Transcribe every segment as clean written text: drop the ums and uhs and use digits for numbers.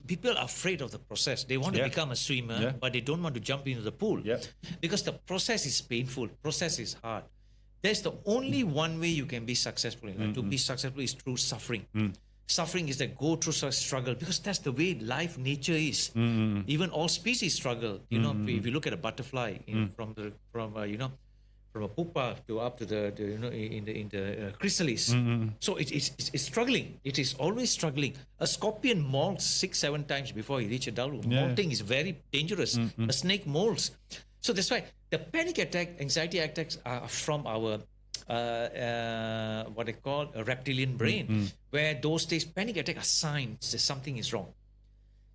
people are afraid of the process. They want to become a swimmer, but they don't want to jump into the pool because the process is painful. Process is hard. There's the only one way you can be successful in life. To be successful is through suffering. Suffering is that go through such struggle because that's the way life, nature is. Even all species struggle. You know, if you look at a butterfly from a pupa to up to the in the chrysalis. So it's struggling. It is always struggling. A scorpion molts 6-7 times before he reaches adulthood. Molting is very dangerous. A snake molts. So that's why the panic attack, anxiety attacks are from our what they call a reptilian brain, where those days panic attack are signs that something is wrong.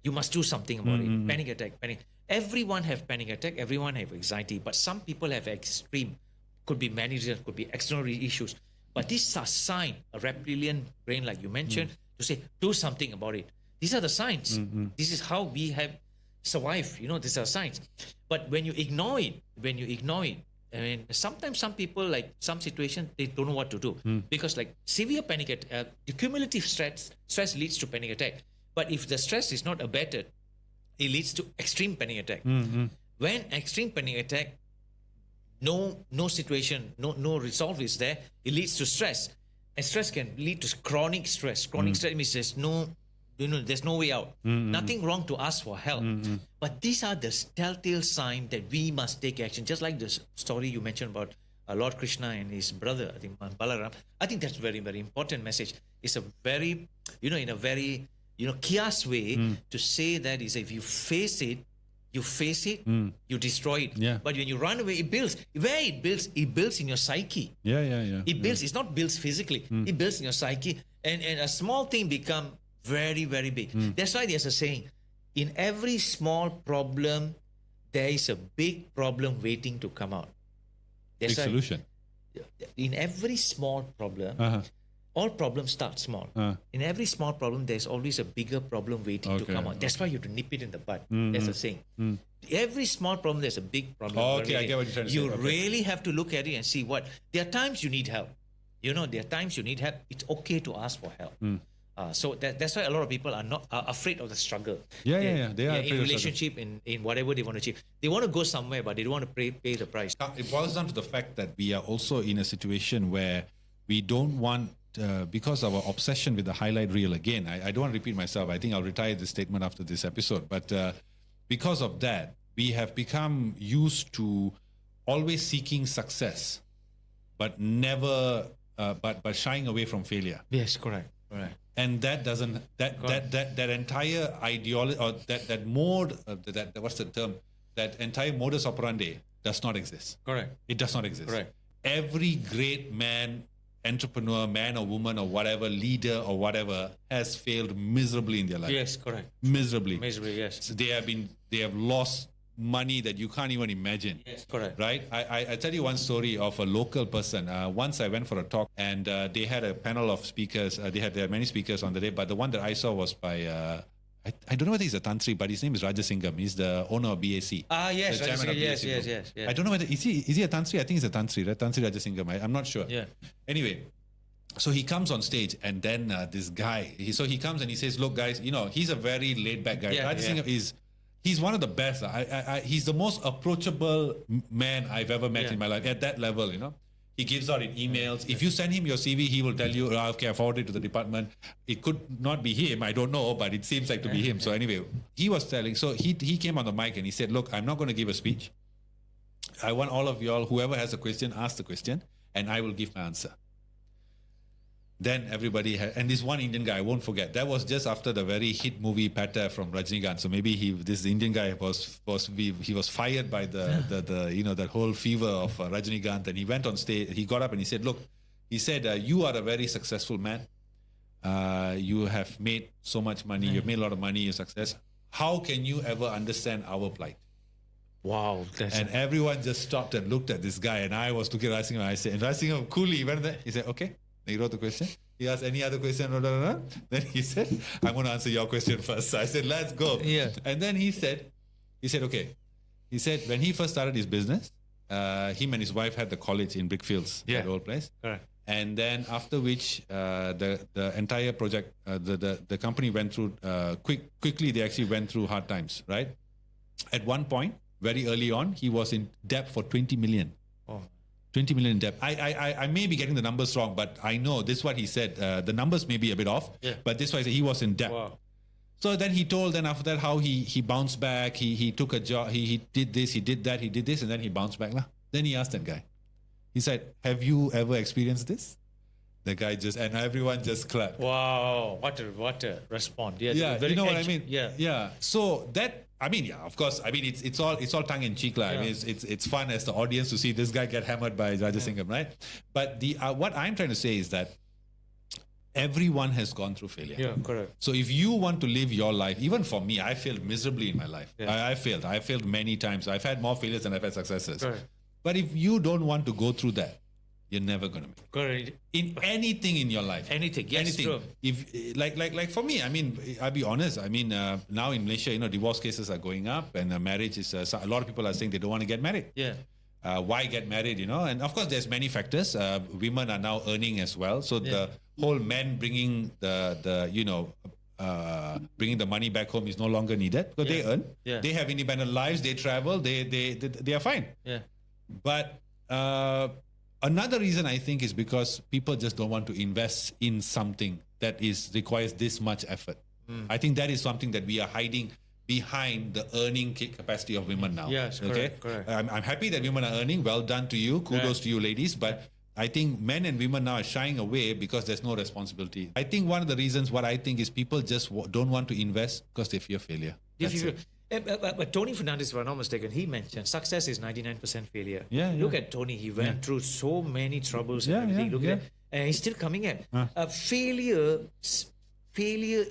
You must do something about it. Panic attack, panic. Everyone have panic attack. Everyone have anxiety, but some people have extreme. Could be many reasons, could be external issues. But these are signs, a reptilian brain, like you mentioned, to say, do something about it. These are the signs. This is how we have survived. You know, these are signs. But when you ignore it, I mean, sometimes some people, like some situations, they don't know what to do. Because like severe panic attack, the cumulative stress leads to panic attack. But if the stress is not abated, it leads to extreme panic attack. When extreme panic attack, no situation, no resolve is there, it leads to stress. And stress can lead to chronic stress. Chronic stress means there's no way out. Nothing wrong to ask for help. But these are the telltale signs that we must take action. Just like the story you mentioned about Lord Krishna and his brother, I think Balaram. I think that's very, very important message. It's a very, in a very, kiosk way to say that is if you face it, you destroy it. But when you run away, it builds. Where it builds in your psyche. It builds. It's not builds physically. It builds in your psyche. And a small thing become very, very big. That's why there's a saying, in every small problem, there is a big problem waiting to come out. Big solution. In every small problem, all problems start small. In every small problem, there's always a bigger problem waiting to come out. That's why you have to nip it in the bud. That's the saying. Every small problem, there's a big problem. I get what you're trying to say. You really have to look at it and see what. There are times you need help. There are times you need help. It's okay to ask for help. So that's why a lot of people are afraid of the struggle. They are in relationship, in whatever they want to achieve. They want to go somewhere, but they don't want to pay the price. It boils down to the fact that we are also in a situation where we don't want, because of our obsession with the highlight reel again, I don't want to repeat myself. I think I'll retire this statement after this episode. But because of that, we have become used to always seeking success, but never, but shying away from failure. Yes, correct. And that doesn't that entire ideology or that mode what's the term, that entire modus operandi does not exist. Correct. It does not exist. Correct. Every great man, entrepreneur, man or woman or whatever, leader or whatever, has failed miserably in their life. Yes, correct. Miserably, yes. So they have lost money that you can't even imagine. Yes, correct. Right? I tell you one story of a local person. Once I went for a talk and they had a panel of speakers. They had many speakers on the day, but the one that I saw was by, I don't know whether he's a Tantri, but his name is Rajasingam. He's the owner of BAC. Yes, the chairman of BAC. Yes. I don't know whether, is he a Tantri? I think he's a Tantri, right? Tantri Rajasingam. I'm not sure. Yeah. Anyway, so he comes on stage and then this guy, he comes and he says, look guys, he's a very laid back guy. Rajasingam he's one of the best. He's the most approachable man I've ever met in my life at that level, He gives out in emails. If you send him your CV, he will tell you, okay, I forwarded it to the department. It could not be him. I don't know, but it seems like to be him. So anyway, he was telling, so he came on the mic and he said, look, I'm not going to give a speech. I want all of y'all, whoever has a question, ask the question and I will give my answer. Then everybody and this one Indian guy, I won't forget. That was just after the very hit movie Pata from Rajinikanth. So maybe this Indian guy was fired by that whole fever of Rajinikanth, and he went on stage. He got up and he said, "Look," he said, "you are a very successful man. You have made so much money. You've made a lot of money. You're success. How can you ever understand our plight?" Wow. And everyone just stopped and looked at this guy, and I was looking at Rajinikanth. I said, and Rajinikanth coolly went there. He said, "Okay." He wrote the question. He asked, any other question? Then he said, I'm going to answer your question first. So I said, let's go. Yeah. And then he said, okay. He said, when he first started his business, him and his wife had the college in Brickfields, that old place. Correct. And then after which the entire project, the company went through quickly. They actually went through hard times, right? At one point, very early on, he was in debt for 20 million. Oh. 20 million in debt. I may be getting the numbers wrong, but I know this is what he said. The numbers may be a bit off, but this is why he was in debt. Wow. So then he told, then after that, how he bounced back. He took a job. He did this, he did that, he did this, and then he bounced back. Then he asked that guy. He said, "Have you ever experienced this?" The guy just, and everyone just clapped. Wow, what a response. Yes, yeah, you know what I mean? Yeah. So that, I mean, yeah, of course. I mean, it's all tongue in cheek, I mean, it's fun as the audience to see this guy get hammered by Rajasingham, right? But the what I'm trying to say is that everyone has gone through failure. Yeah, correct. So if you want to live your life, even for me, I failed miserably in my life. Yeah. I failed many times. I've had more failures than I've had successes. Correct. But if you don't want to go through that, you're never going to make it. Correct. In anything in your life. Anything, yes, anything. True. If like for me, I mean, I'll be honest. I mean, now in Malaysia, divorce cases are going up, and marriage is. A lot of people are saying they don't want to get married. Yeah. Why get married? And of course, there's many factors. Women are now earning as well, so the whole men bringing bringing the money back home is no longer needed because they earn. Yeah. They have independent lives. They travel. They are fine. Yeah. But another reason I think is because people just don't want to invest in something that requires this much effort. I think that is something that we are hiding behind the earning capacity of women now. Yes, correct. I'm happy that women are earning. Well done to you. Kudos to you, ladies. But I think men and women now are shying away because there's no responsibility. I think one of the reasons what I think is people just don't want to invest because they fear failure. But Tony Fernandez, if I'm not mistaken, he mentioned success is 99% failure. Look at Tony. He went through so many troubles and everything. Look at and he's still coming at. Failure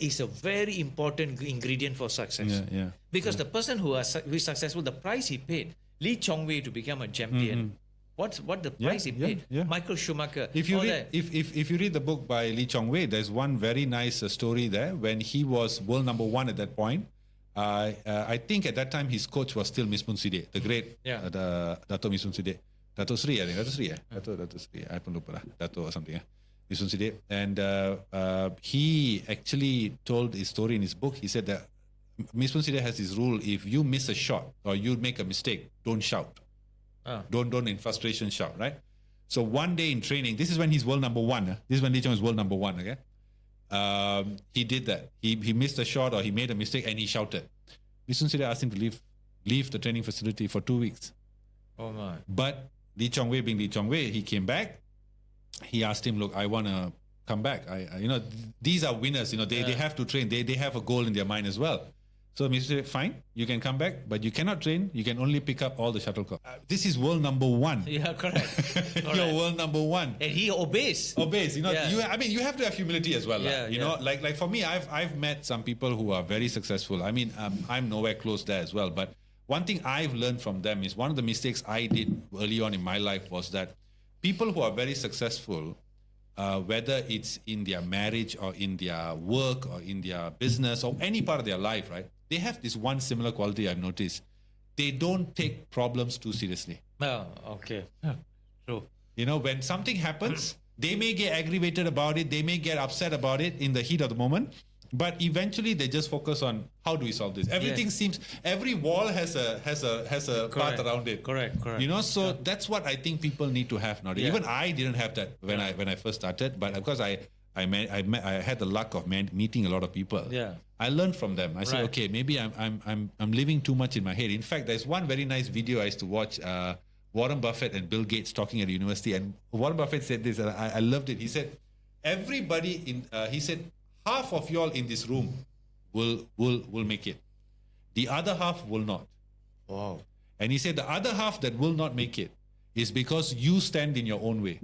is a very important ingredient for success. Because the person who is successful, the price he paid, Lee Chong Wei to become a champion. What the price he paid? Michael Schumacher. If you read the book by Lee Chong Wei, there's one very nice story there when he was world number one at that point. I think at that time his coach was still Miss Munside, the great Dato Miss Munside. Dato Sri, I think. Dato Sri. I pun lupa lah. Dato or something. Miss Munside. And he actually told his story in his book. He said that Miss Munside has this rule: if you miss a shot or you make a mistake, don't shout. Don't in frustration shout, right? So one day in training, this is when he's world number one. This is when Lee Chong is world number one, okay? He did that. He missed a shot or he made a mistake and he shouted. Miss Munside asked him to leave the training facility for 2 weeks. Oh my. But Lee Chong Wei being Lee Chong Wei, he came back. He asked him, look, I want to come back. These are winners. They have to train. They have a goal in their mind as well. So Mr. said, fine, you can come back, but you cannot train. You can only pick up all the shuttlecock. This is world number one. Yeah, correct. You're world number one. And he obeys. You have to have humility as well. Like for me, I've met some people who are very successful. I mean, I'm nowhere close there as well. But one thing I've learned from them is one of the mistakes I did early on in my life was that people who are very successful, whether it's in their marriage or in their work or in their business or any part of their life, right? They have this one similar quality I've noticed. They don't take problems too seriously. Oh, okay. True. When something happens, they may get aggravated about it. They may get upset about it in the heat of the moment. But eventually they just focus on how do we solve this. Everything seems, every wall has a path around it. Correct. So that's what I think people need to have now. Even I didn't have that when I first started, but of course I had the luck of meeting a lot of people. I learned from them. I said, okay, maybe I'm living too much in my head. In fact, there's one very nice video I used to watch. Warren Buffett and Bill Gates talking at a university, and Warren Buffett said this, and I loved it. He said, he said, half of y'all in this room will make it. The other half will not. Wow. And he said the other half that will not make it is because you stand in your own way.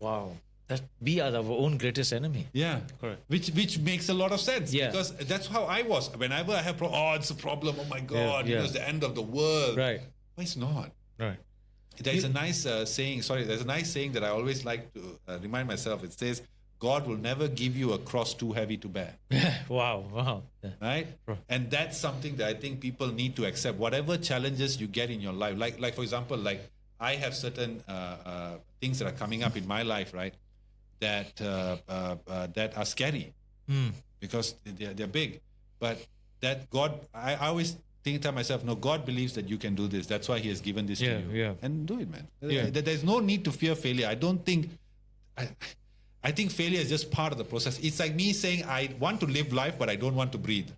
Wow. That we are our own greatest enemy. Yeah. Correct. Which makes a lot of sense. Yeah. Because that's how I was. Whenever I have it's a problem. Oh my God. It was the end of the world. Right. But it's not. Right. There's a nice saying. There's a nice saying that I always like to remind myself. It says, God will never give you a cross too heavy to bear. Wow. Yeah. Right? And that's something that I think people need to accept. Whatever challenges you get in your life, like for example, like I have certain things that are coming up in my life, right? that that are scary because they're big. But that God, I always tell myself, no, God believes that you can do this. That's why He has given this to you. Yeah. And do it, man. There's no need to fear failure. I don't think. I think failure is just part of the process. It's like me saying I want to live life, but I don't want to breathe.